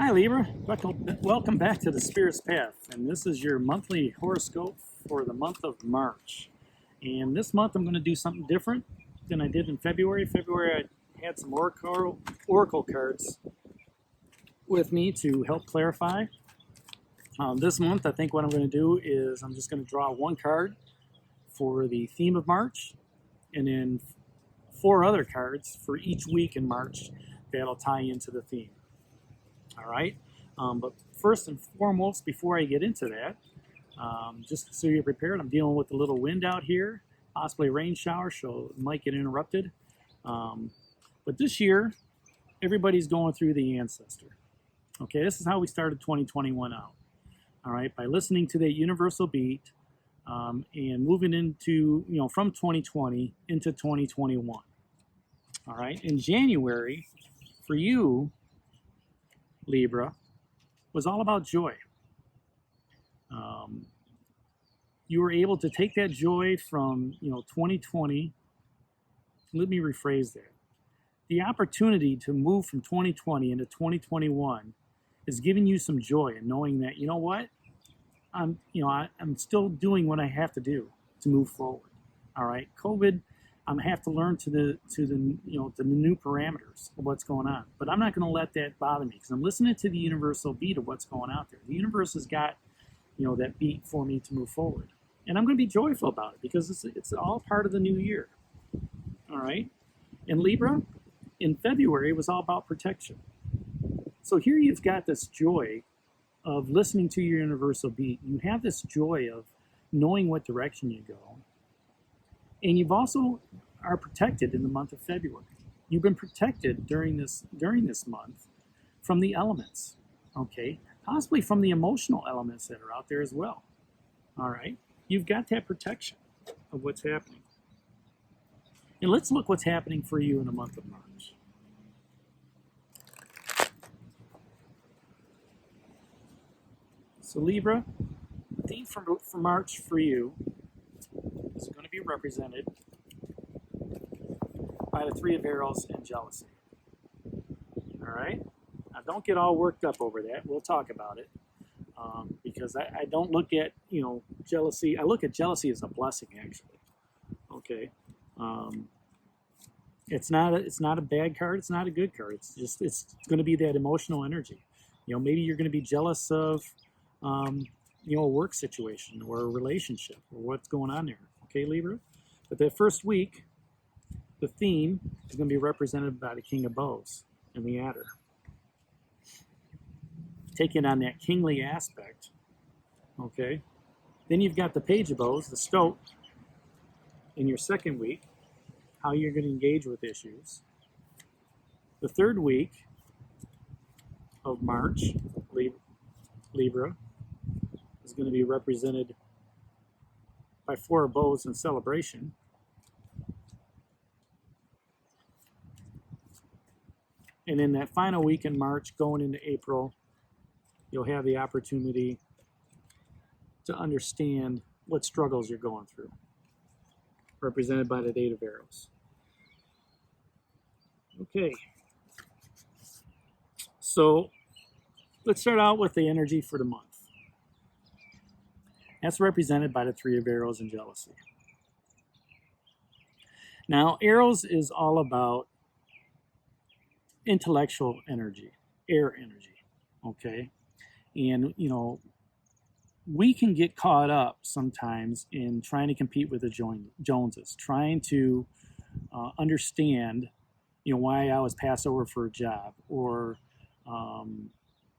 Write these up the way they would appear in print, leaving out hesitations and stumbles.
Hi Libra, welcome back to the Spirit's Path, and this is your monthly horoscope for the month of March. And this month I'm going to do something different than I did in February. February I had some oracle cards with me to help clarify. This month I think what I'm going to do is I'm just going to draw one card for the theme of March, and then 4 other cards for each week in March that'll tie into the theme. All right, but first and foremost, before I get into that, just so you're prepared, I'm dealing with a little wind out here, possibly a rain shower, so it might get interrupted. But this year, everybody's going through the ancestor. Okay, this is how we started 2021 out. All right, by listening to that universal beat and moving into, from 2020 into 2021. All right, in January, for you, Libra, was all about joy. You were able to take that joy from 2020. Let me rephrase that. The opportunity to move from 2020 into 2021 is giving you some joy and knowing that I'm still doing what I have to do to move forward. All right, COVID. I'm gonna have to learn to the new parameters of what's going on. But I'm not going to let that bother me because I'm listening to the universal beat of what's going out there. The universe has got that beat for me to move forward, and I'm going to be joyful about it because it's all part of the new year. All right, and Libra, in February it was all about protection. So here you've got this joy of listening to your universal beat. You have this joy of knowing what direction you go. And you've also are protected in the month of February. You've been protected during this month from the elements, okay? Possibly from the emotional elements that are out there as well. All right? You've got that protection of what's happening. And let's look what's happening for you in the month of March. So Libra, the theme for March for you is going to be represented by the 3 of Arrows and jealousy. All right? Now, don't get all worked up over that. We'll talk about it because I don't look at jealousy. I look at jealousy as a blessing, actually. Okay, it's not a bad card. It's not a good card. It's going to be that emotional energy. Maybe you're going to be jealous of a work situation or a relationship or what's going on there. Okay, Libra? But that first week, the theme is going to be represented by the King of Bows and the Adder. Taking on that kingly aspect. Okay? Then you've got the Page of Bows, the Stoat, in your second week, how you're going to engage with issues. The third week of March, Libra, is going to be represented by 4 of Bows in celebration. And in that final week in March, going into April, you'll have the opportunity to understand what struggles you're going through, represented by the 8 of Arrows. Okay. So let's start out with the energy for the month. That's represented by the 3 of Arrows and jealousy. Now, Arrows is all about intellectual energy, air energy, okay? And, we can get caught up sometimes in trying to compete with the Joneses, trying to understand, why I was passed over for a job, or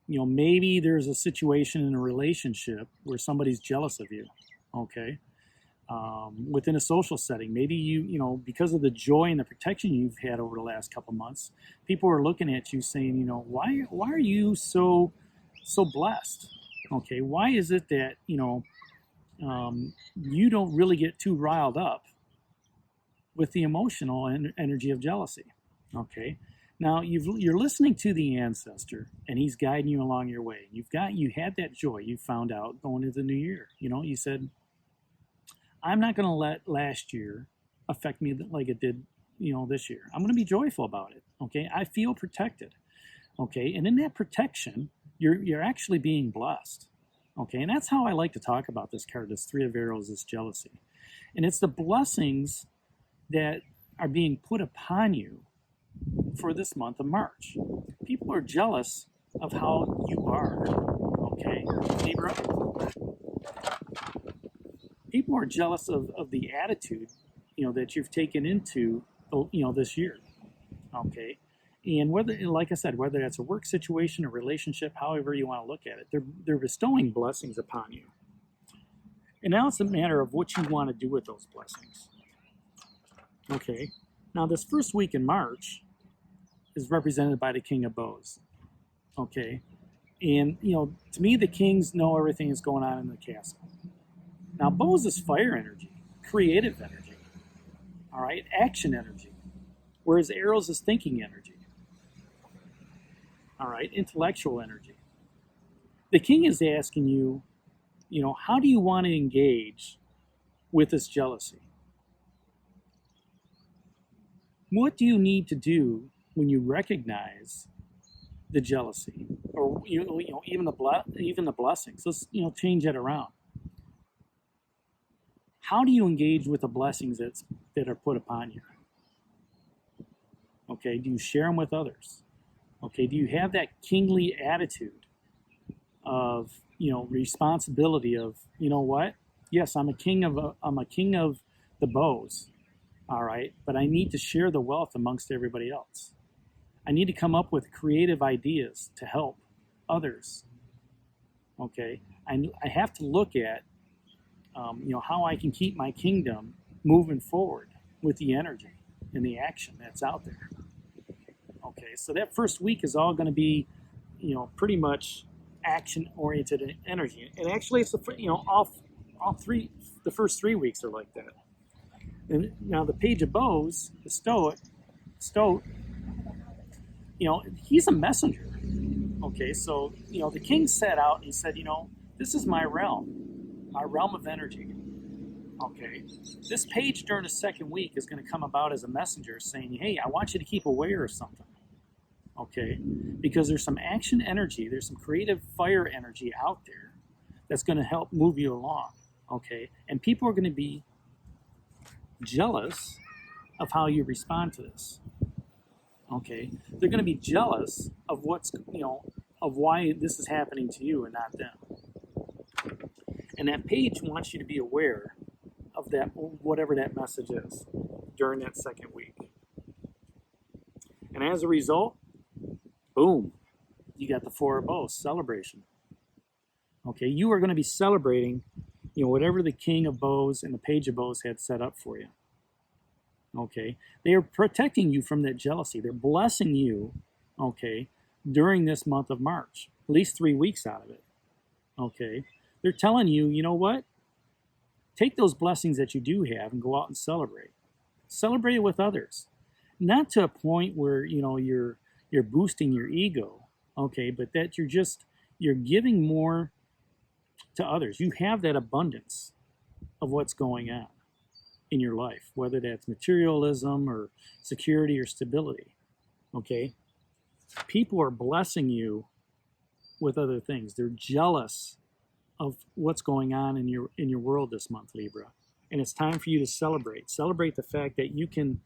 maybe there's a situation in a relationship where somebody's jealous of you, okay? Within a social setting, maybe you because of the joy and the protection you've had over the last couple months, people are looking at you saying, why are you so blessed? Okay, why is it that you don't really get too riled up with the emotional energy of jealousy? Okay. Now you're listening to the ancestor, and he's guiding you along your way. You had that joy you found out going into the new year. You said, I'm not going to let last year affect me like it did, this year. I'm going to be joyful about it. Okay, I feel protected. Okay, and in that protection, you're actually being blessed. Okay, and that's how I like to talk about this card, this Three of Arrows, this jealousy. And it's the blessings that are being put upon you for this month of March. People are jealous of how you are. Okay, Libra. People are jealous of the attitude, that you've taken into, this year. Okay, and whether, like I said, whether that's a work situation, a relationship, however you want to look at it, they're bestowing blessings upon you. And now it's a matter of what you want to do with those blessings. Okay, now this first week in March is represented by the King of Bows. Okay, and to me, the kings know everything that's going on in the castle. Now, Bows is fire energy, creative energy, all right, action energy, whereas Arrows is thinking energy, all right, intellectual energy. The king is asking you, how do you want to engage with this jealousy? What do you need to do when you recognize the jealousy, or even the blessings? Let's change that around. How do you engage with the blessings that are put upon you? Okay, do you share them with others? Okay, do you have that kingly attitude of responsibility of, what? Yes, I'm a king of the bows, all right, but I need to share the wealth amongst everybody else. I need to come up with creative ideas to help others. Okay, I have to look at how I can keep my kingdom moving forward with the energy and the action that's out there. Okay, so that first week is all going to be, pretty much action-oriented energy. And actually, it's the first 3 weeks are like that. And now the Page of Bows, the Stoic, he's a messenger. Okay, so the king set out and he said, this is my realm of energy. Okay, this page during the second week is going to come about as a messenger saying, hey, I want you to keep aware of something. Okay, because there's some action energy, there's some creative fire energy out there that's going to help move you along. Okay, and people are going to be jealous of how you respond to this. Okay, they're going to be jealous of of why this is happening to you and not them. And that page wants you to be aware of that, whatever that message is, during that second week. And as a result, boom, you got the Four of Bows, celebration. Okay, you are going to be celebrating, whatever the King of Bows and the Page of Bows had set up for you. Okay, they are protecting you from that jealousy. They're blessing you, okay, during this month of March, at least 3 weeks out of it. Okay, they're telling you, you know what? Take those blessings that you do have and go out and celebrate. Celebrate it with others, not to a point where you're boosting your ego, okay, but that you're giving more to others. You have that abundance of what's going on in your life, whether that's materialism or security or stability. Okay, people are blessing you with other things. They're jealous of what's going on in your world this month, Libra, and it's time for you to celebrate the fact that you can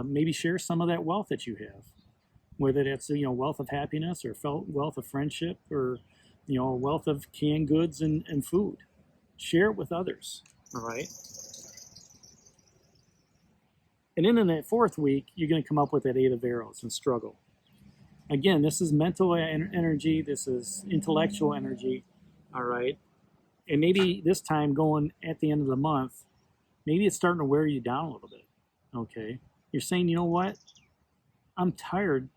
maybe share some of that wealth that you have, whether that's wealth of happiness or wealth of friendship or wealth of canned goods and food. Share it with others. All right. And then in that fourth week, you're going to come up with that Eight of Arrows and struggle. Again, this is mental energy. This is intellectual energy. All right. And maybe this time going at the end of the month, maybe it's starting to wear you down a little bit. Okay. You're saying, you know what? I'm tired.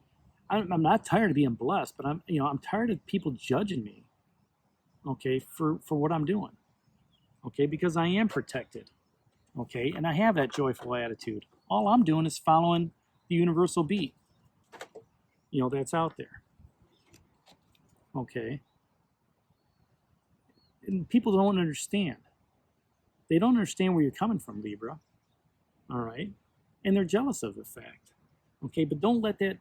I'm not tired of being blessed, but I'm tired of people judging me. Okay. For what I'm doing. Okay. Because I am protected. Okay. And I have that joyful attitude. All I'm doing is following the universal beat, that's out there. Okay. And people don't understand. They don't understand where you're coming from, Libra. All right. And they're jealous of the fact. Okay. But don't let that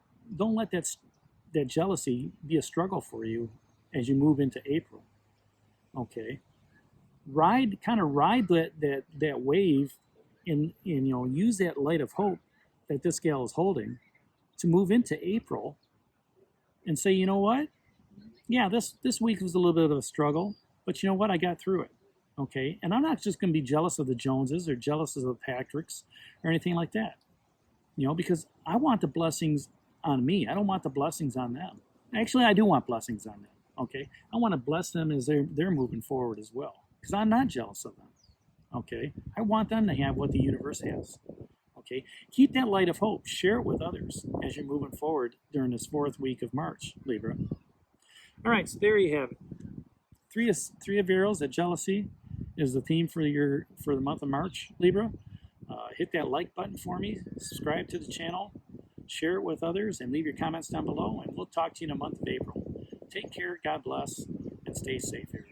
that jealousy be a struggle for you as you move into April. Okay, kind of ride that wave, and use that light of hope that this gal is holding to move into April, and say, you know what? Yeah, this week was a little bit of a struggle, but you know what? I got through it. Okay, and I'm not just going to be jealous of the Joneses or jealous of the Patricks or anything like that. Because I want the blessings on me. I don't want the blessings on them. Actually, I do want blessings on them. Okay, I want to bless them as they're moving forward as well, because I'm not jealous of them. Okay, I want them to have what the universe has. Okay, keep that light of hope. Share it with others as you're moving forward during this 4th week of March, Libra. All right, so there you have it. Three of arrows. That jealousy is the theme for the month of March, Libra. Hit that like button for me. Subscribe to the channel. Share it with others, and leave your comments down below. And we'll talk to you in the month of April. Take care. God bless, and stay safe, everybody.